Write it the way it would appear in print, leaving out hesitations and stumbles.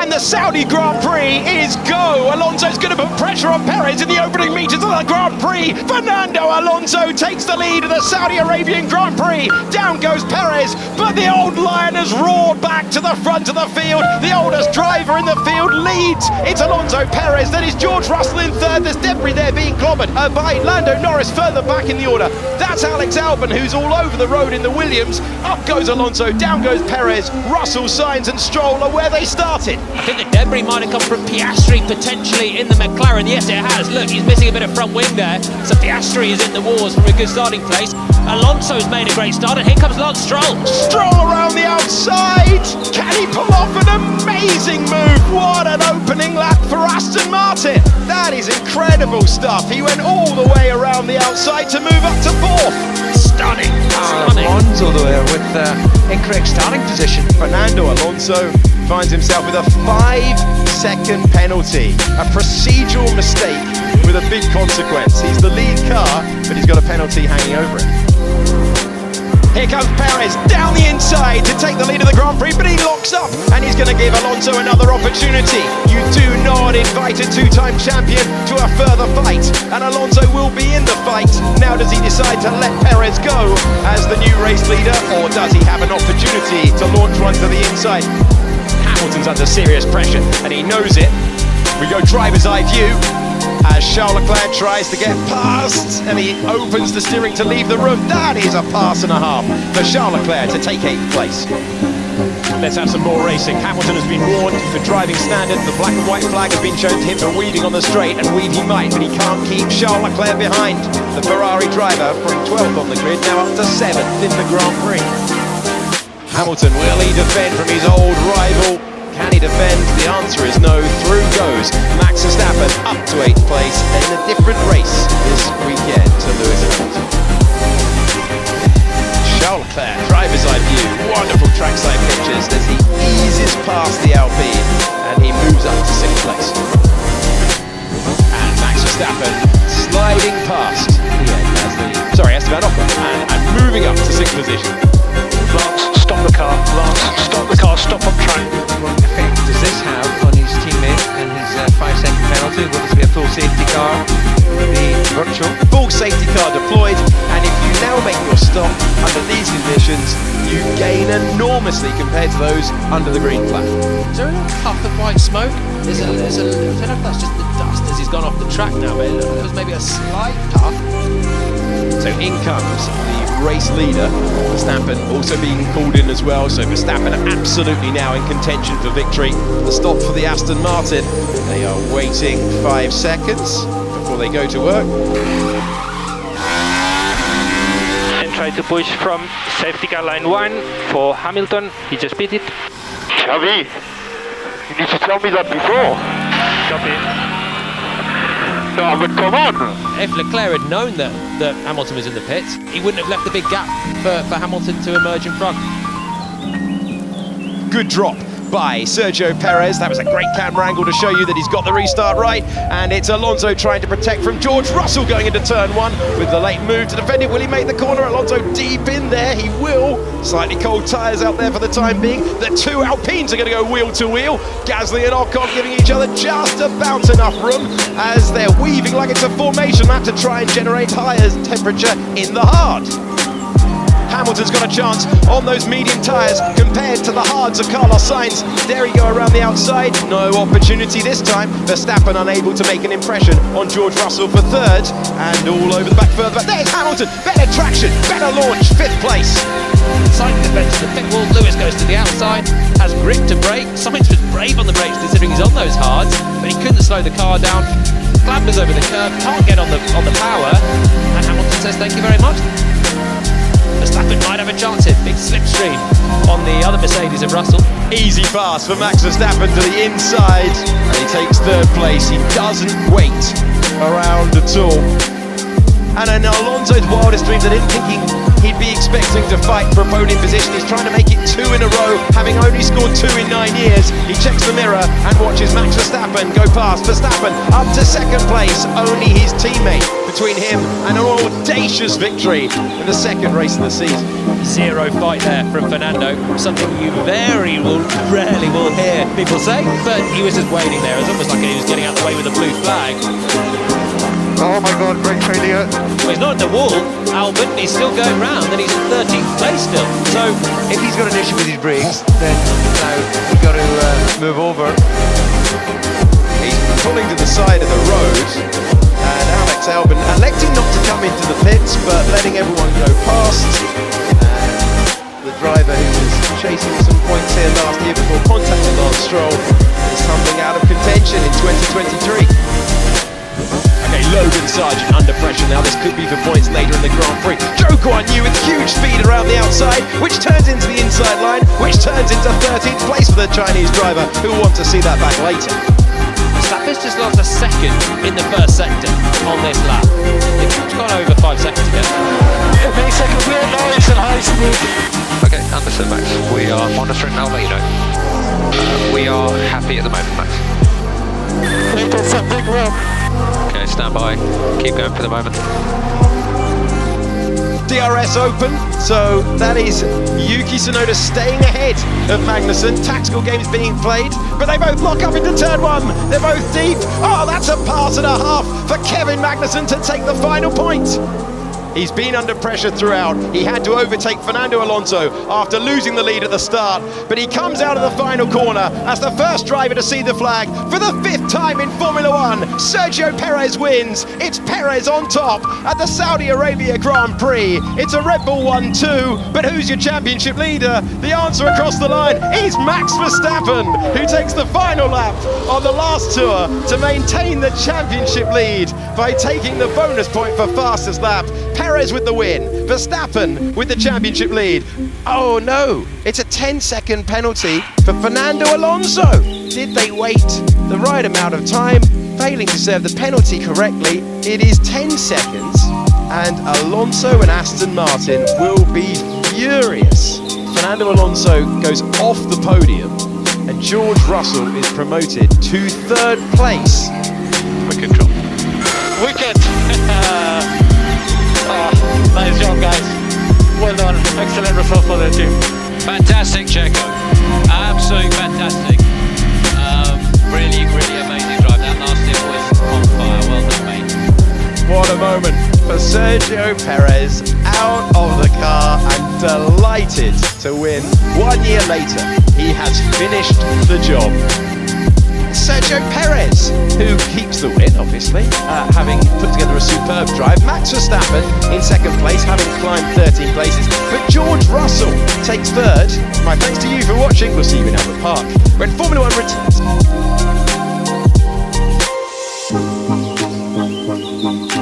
and the Saudi Grand Prix is go. Alonso's going to put pressure on Perez in the opening meters of the Grand Prix. Fernando Alonso takes the lead of the Saudi Arabian Grand Prix. Down goes Perez, but the old lion has roared back to the front of the field. The oldest driver in the field leads. It's Alonso, Perez, then is George Russell in third. There's debris there being clobbered by Lando Norris further back in the order. That's Alex Albon, who's all over the road in the Williams. Up goes Alonso, down goes Perez. Russell, Sainz and Stroll are where they started. I think the debris might have come from Piastri potentially in the McLaren. Yes, it has. Look, he's missing a bit of front wing there. So Piastri is in the wars from a good starting place. Alonso's made a great start, and here comes Lance Stroll. Stroll around the outside. Can he pull off an amazing move? What an opening lap for Aston Martin. That is incredible stuff. He went all the way around the outside to move up to fourth. Stunning. Alonso there with incorrect starting position. Fernando Alonso finds himself with a 5-second penalty. A procedural mistake with a big consequence. He's the lead car, but he's got a penalty hanging over him. Here comes Perez down the inside to take the lead of the Grand Prix, but he locks up and he's going to give Alonso another opportunity. You do not invite a two-time champion to a further fight, and Alonso will be in the fight. Now does he decide to let Perez go as the new race leader, or does he have an opportunity to launch one to the inside? Hamilton's under serious pressure and he knows it. We go driver's eye view as Charles Leclerc tries to get past, and he opens the steering to leave the room. That is a pass and a half for Charles Leclerc to take 8th place. Let's have some more racing. Hamilton has been warned for driving standard. The black and white flag has been shown to him for weaving on the straight, and weave he might, but he can't keep Charles Leclerc behind. The Ferrari driver from 12th on the grid, now up to 7th in the Grand Prix. Hamilton, will he defend from his old rival? Can he defend? The answer is no. Through goes Max Verstappen up to 8th place in a different race this weekend to Lewis Hamilton. Charles Leclerc, driver's eye view, wonderful trackside pictures as he eases past the Alpine and he moves up to 6th place. And Max Verstappen sliding past Esteban Ocon and moving up to 6th position. Lance, stop the car. Lance, stop the car. Stop on track. What effect does this have on his teammate and his 5-second penalty? Will this be a full safety car? The virtual full safety car deployed, and if you now make your stop under these conditions, you gain enormously compared to those under the green flag. Is there a little puff of white smoke? There's a I don't know if that's just the dust as he's gone off the track now, but there was maybe a slight puff. So in comes the race leader, Verstappen, also being called in as well. So Verstappen absolutely now in contention for victory. The stop for the Aston Martin. They are waiting 5 seconds before they go to work. And try to push from safety car line 1 for Hamilton. He just beat it. Xavi, you need to tell me that before. Copy. No, but come on. If Leclerc had known that Hamilton was in the pits, he wouldn't have left the big gap for Hamilton to emerge in front. Good drop by Sergio Perez. That was a great camera angle to show you that he's got the restart right. And it's Alonso trying to protect from George Russell going into turn 1 with the late move to defend it. Will he make the corner? Alonso deep in there. He will. Slightly cold tyres out there for the time being. The two Alpines are going to go wheel to wheel. Gasly and Ocon giving each other just about enough room as they're weaving like it's a formation lap to try and generate higher temperature in the hard. Hamilton's got a chance on those medium tyres compared to the hards of Carlos Sainz. There he go around the outside. No opportunity this time. Verstappen unable to make an impression on George Russell for third. And all over the back further back. There's Hamilton. Better traction, better launch, 5th place. Sainz defends the pit wall. Lewis goes to the outside, has grip to brake. Sainz was brave on the brakes considering he's on those hards, but he couldn't slow the car down. Clambers over the curb, can't get on the power, and Hamilton says thank you very much. Verstappen might have a chance here. Big slipstream on the other Mercedes of Russell. Easy pass for Max Verstappen to the inside, and he takes 3rd place. He doesn't wait around at all. And in Alonso's wildest dreams, I didn't think he'd be expecting to fight for a podium position. He's trying to make it 2 in a row, having only scored 2 in 9 years. He checks the mirror and watches Max Verstappen go past. Verstappen up to 2nd place, only his teammate between him and an audacious victory in the second race of the season. Zero fight there from Fernando, something you rarely will hear people say, but he was just waiting there. It was almost like he was getting out of the way with a blue flag. Oh my god, great failure. Well, he's not at the wall, Albert, he's still going round, and he's in 13th place still. So If he's got an issue with his brakes, then now we've got to move over. He's pulling to the side of the road, and Alex Albon electing not to come into the pits, but letting everyone go past. And the driver who was chasing some points here last year before contacting Lance Stroll is tumbling out of contention in 2023. Okay, Logan Sargent under pressure now. This could be for points later in the Grand Prix. Zhou Guanyu with huge speed around the outside, which turns into the inside line, which turns into 13th place for the Chinese driver, who will want to see that back later. Verstappen's just lost a second in the first sector on this lap. It's gone over 5 seconds again. Many seconds, we're nice and high speed. Okay, understood, Max. We are monitoring Albedo. We are happy at the moment, Max. It's a big run. Okay, stand by. Keep going for the moment. DRS open, so that is Yuki Tsunoda staying ahead of Magnussen. Tactical games being played, but they both lock up into turn one. They're both deep. Oh, that's a pass and a half for Kevin Magnussen to take the final point. He's been under pressure throughout. He had to overtake Fernando Alonso after losing the lead at the start, but he comes out of the final corner as the first driver to see the flag for the 5th time in Formula One. Sergio Perez wins. It's Perez on top at the Saudi Arabia Grand Prix. It's a Red Bull 1-2, but who's your championship leader? The answer across the line is Max Verstappen, who takes the final lap on the last tour to maintain the championship lead by taking the bonus point for fastest lap. Perez with the win, Verstappen with the championship lead. Oh no, it's a 10-second penalty for Fernando Alonso. Did they wait the right amount of time, failing to serve the penalty correctly? It is 10 seconds, and Alonso and Aston Martin will be furious. Fernando Alonso goes off the podium, and George Russell is promoted to 3rd place. Quick control. Wicked. Nice job, guys. Well done. Excellent result for the team. Fantastic, Checo. Absolutely fantastic. Really amazing drive. That last stint was on fire. Well done, mate. What a moment for Sergio Perez, out of the car and delighted to win. 1 year later, he has finished the job. Sergio Perez, who keeps the win, obviously, having put together a superb drive. Max Verstappen in 2nd place, having climbed 13 places. But George Russell takes 3rd. My thanks to you for watching. We'll see you in Albert Park when Formula One returns.